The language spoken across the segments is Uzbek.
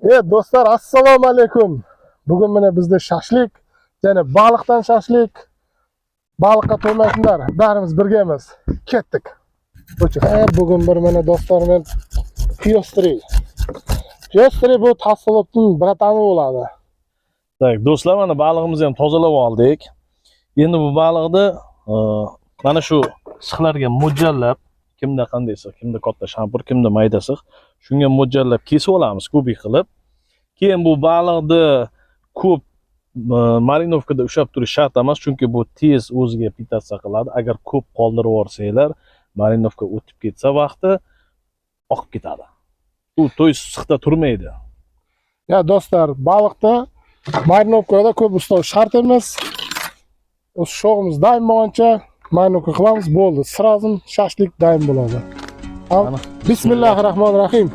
Do'stlar, assalomu alaykum. Bugun mana bizda shashlik, ya'ni baliqdan shashlik. Baliqqa to'ymaysizlar, barimiz birgamiz. Ketdik. Bugun bir mana do'stlar men piyostri. Piyostri bu tasavvurning bratani bo'ladi. Tak, do'stlar, mana balig'imizni ham tozalab oldik. Endi bu baliqni mana shu sixlarga mo'ljallab, kimda qanday sigʼ, kimda katta shampur, kimda mayda sigʼ, shunga mo'ljallab kesib olamiz kubik qilib. Keyin bu baliqni ko'p marinovkada ushlab turish shart emas, chunki bu tez o'ziga pitatsiya qiladi. Agar ko'p qoldirib yuborsanglar, marinovka o'tib ketsa vaqti oqib ketadi. U to'y issiqda turmaydi. Ya do'stlar, baliqda marinovkada ko'p ustoz shart emas. O'z shog'imiz daim bo'lgancha marinovka qilamiz, bo'ldi. Sразу shashlik daim bo'ladi. Bismillahirrohmanirrohim.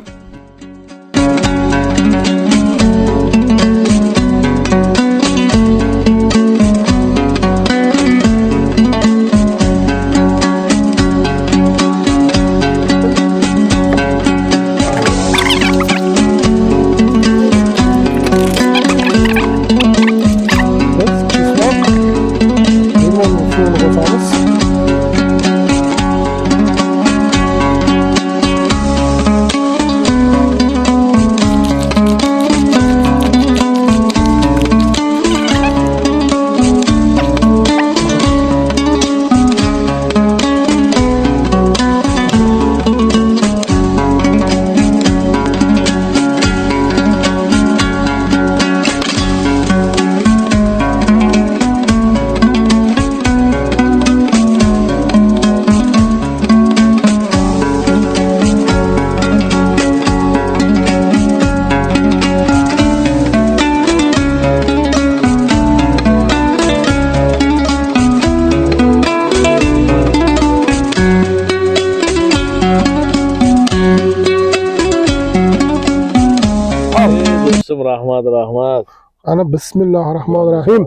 Rahmat. Ana bismillahirrohmanirrohim.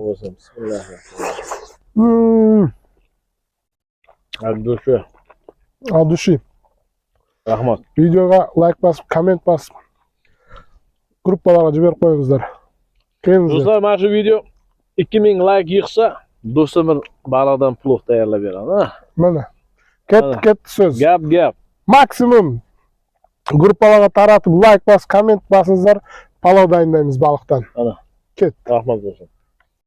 Abdushi. Rahmat. Videoga like bosib, komment bosib, gruppalarga jibirib qo'yingizlar. Do'stlar, mana shu video 2000 like yig'sa, do'stim bir baliqdan plov tayyorlab beradi. Mana. Ket so'z. Gap. Maksimum gruppalarga taratib, like bosib, komment bosingizlar. Palov tayyorlaymiz baliqdan. Ana. Ket. Rahmat bo'lsin.